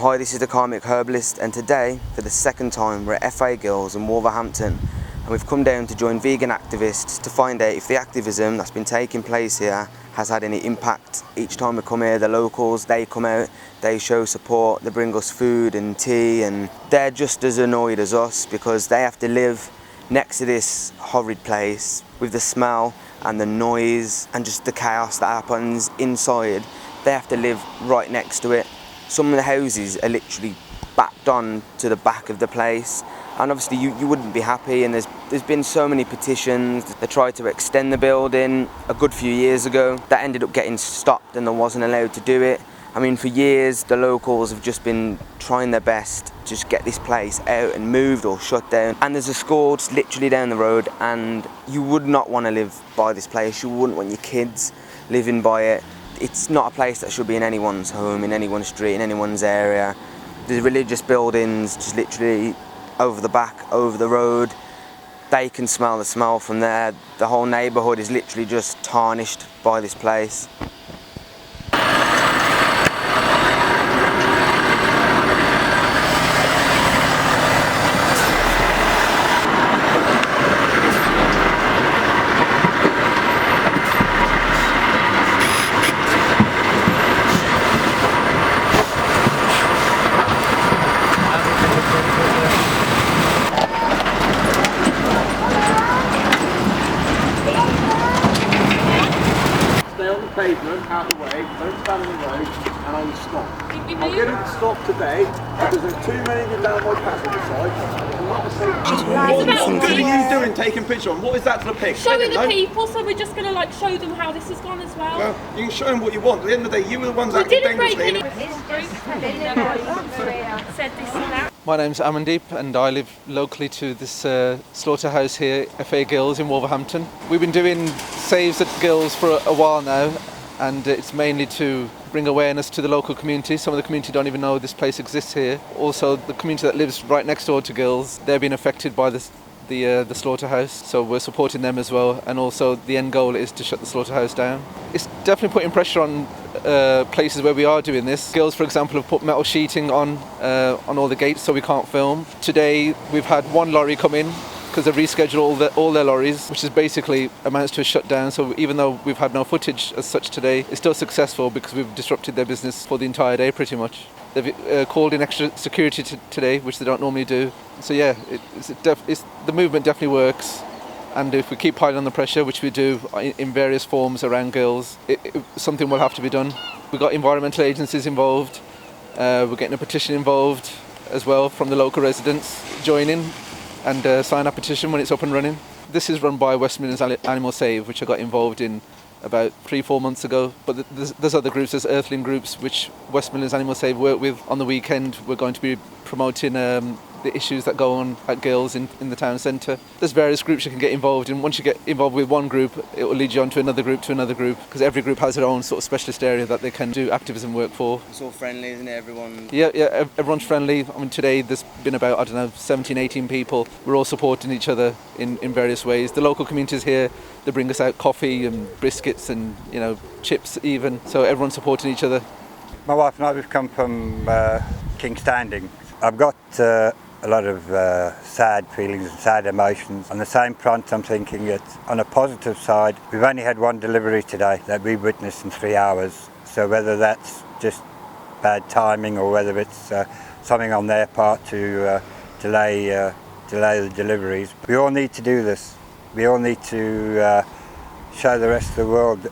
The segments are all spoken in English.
Hi, this is the Karmic Herbalist, and today, for the second time, we're at FA Gills in Wolverhampton, and we've come down to join vegan activists to find out if the activism that's been taking place here has had any impact. Each time we come here, the locals, they come out, they show support, they bring us food and tea, and they're just as annoyed as us because they have to live next to this horrid place with the smell and the noise and just the chaos that happens inside. They have to live right next to it. Some of the houses are literally backed on to the back of the place, and obviously you wouldn't be happy, and there's been so many petitions. They tried to extend the building a good few years ago. That ended up getting stopped and they wasn't allowed to do it. I mean, for years the locals have just been trying their best to just get this place out and moved or shut down. And there's a school just literally down the road, and you would not want to live by this place. You wouldn't want your kids living by it. It's not a place that should be in anyone's home, in anyone's street, in anyone's area. The religious buildings just literally over the back, over the road. They can smell the smell from there. The whole neighbourhood is literally just tarnished by this place. Pavement, out of the way, don't stand in the road, and I will stop. I'm going to stop today because there's too many down my passenger side. What good are you doing taking pictures on? What is that to the pig? Showing the people, so we're just going to like show them how this has gone as well. Well, you can show them what you want. At the end of the day, you were the ones that didn't break dangerously. Said this and that. My name's Amandeep and I live locally to this slaughterhouse here, FA Gills in Wolverhampton. We've been doing saves at Gills for a while now, and it's mainly to bring awareness to the local community. Some of the community don't even know this place exists here. Also, the community that lives right next door to Gills, they're being affected by the slaughterhouse, so we're supporting them as well. And also the end goal is to shut the slaughterhouse down. It's definitely putting pressure on places where we are doing this. Gills, for example, have put metal sheeting on all the gates so we can't film. Today we've had one lorry come in because they've rescheduled all their lorries, which is basically amounts to a shutdown. So even though we've had no footage as such today, it's still successful because we've disrupted their business for the entire day pretty much. They've called in extra security today, which they don't normally do. So yeah, the movement definitely works. And if we keep piling on the pressure, which we do in various forms around Gills, something will have to be done. We've got environmental agencies involved. We're getting a petition involved as well from the local residents joining and sign a petition when it's up and running. This is run by West Midlands Animal Save, which I got involved in about 3-4 months ago. But there's other groups, there's earthling groups, which West Midlands Animal Save work with. On the weekend, we're going to be promoting the issues that go on at Gills in the town centre. There's various groups you can get involved in. Once you get involved with one group, it will lead you on to another group, because every group has their own sort of specialist area that they can do activism work for. It's all friendly, isn't it, everyone? Yeah, everyone's friendly. I mean, today there's been about, 17, 18 people. We're all supporting each other in various ways. The local communities here, they bring us out coffee and biscuits and, chips even. So everyone's supporting each other. My wife and I, we've come from King's Standing. I've got a lot of sad feelings and sad emotions. On the same front, I'm thinking that on a positive side, we've only had one delivery today that we witnessed in 3 hours. So whether that's just bad timing or whether it's something on their part to delay the deliveries, we all need to do this. We all need to show the rest of the world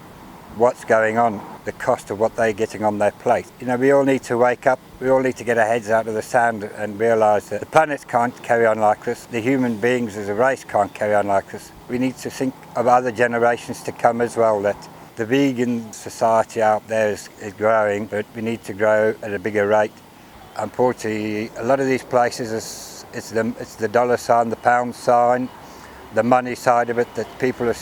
what's going on, the cost of what they're getting on their plate. We all need to wake up, we all need to get our heads out of the sand and realise that the planet can't carry on like this, the human beings as a race can't carry on like this. We need to think of other generations to come as well, that the vegan society out there is growing, but we need to grow at a bigger rate. Unfortunately, a lot of these places, it's the dollar sign, the pound sign, the money side of it, that people are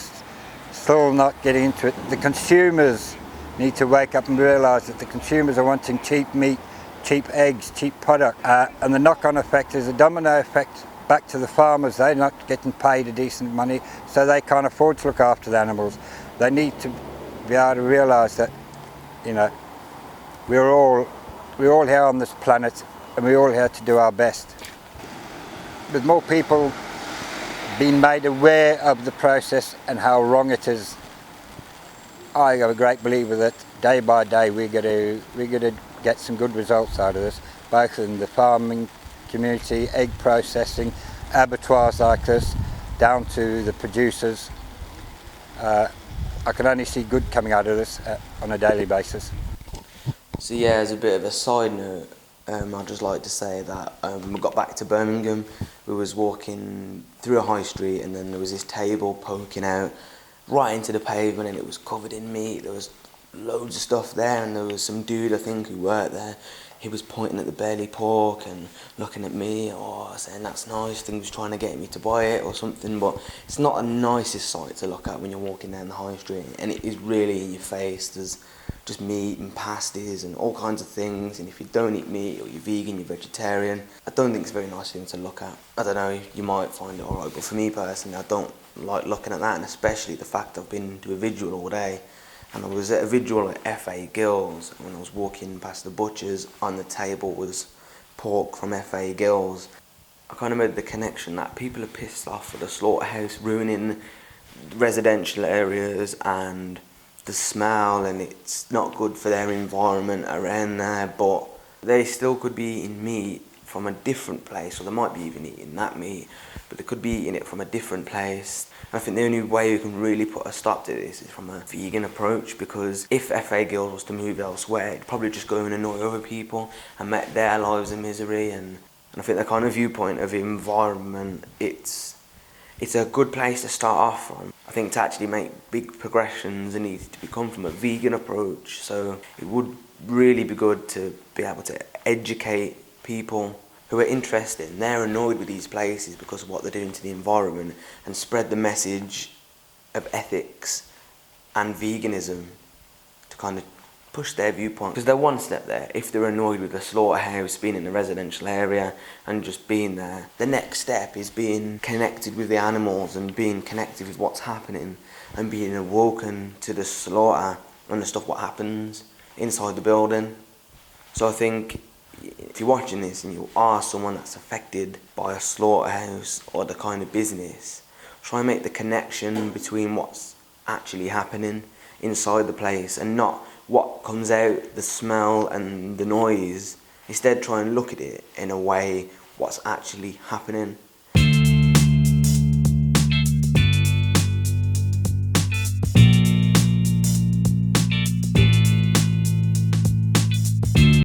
still not getting into it. The consumers need to wake up and realise that the consumers are wanting cheap meat, cheap eggs, cheap product, and the knock-on effect is a domino effect back to the farmers. They're not getting paid a decent money, so they can't afford to look after the animals. They need to be able to realise that, we're all We're all here on this planet and we're all here to do our best. With more people being made aware of the process and how wrong it is, I am a great believer that day by day we're going to get some good results out of this, both in the farming community, egg processing, abattoirs like this, down to the producers. I can only see good coming out of this on a daily basis. So yeah, as a bit of a side note, I'd just like to say that when we got back to Birmingham, we was walking through a high street and then there was this table poking out right into the pavement and it was covered in meat. There was loads of stuff there and there was some dude, I think, who worked there. He was pointing at the belly pork and looking at me, saying that's nice, I think he was trying to get me to buy it or something, but it's not the nicest sight to look at when you're walking down the high street, and it is really in your face. There's just meat and pasties and all kinds of things, and if you don't eat meat or you're vegan, you're vegetarian, I don't think it's a very nice thing to look at. I don't know, you might find it alright, but for me personally, I don't like looking at that, and especially the fact I've been to a vigil all day. And I was at a vigil at FA Gills, and when I was walking past the butchers, on the table was pork from FA Gills. I kind of made the connection that people are pissed off at the slaughterhouse ruining residential areas and the smell, and it's not good for their environment around there, but they still could be eating meat from a different place, or they might be even eating that meat, but they could be eating it from a different place. I think the only way we can really put a stop to this is from a vegan approach, because if FA Gills was to move elsewhere, it'd probably just go and annoy other people and make their lives a misery. And I think the kind of viewpoint of the environment, it's a good place to start off from. I think to actually make big progressions, it needs to become from a vegan approach. So it would really be good to be able to educate people who are interested and they're annoyed with these places because of what they're doing to the environment, and spread the message of ethics and veganism to kind of push their viewpoint. Because they're one step there. If they're annoyed with the slaughterhouse being in a residential area and just being there, the next step is being connected with the animals and being connected with what's happening and being awoken to the slaughter and the stuff what happens inside the building. So I think if you're watching this and you are someone that's affected by a slaughterhouse or the kind of business, try and make the connection between what's actually happening inside the place and not what comes out, the smell and the noise. Instead, try and look at it in a way what's actually happening.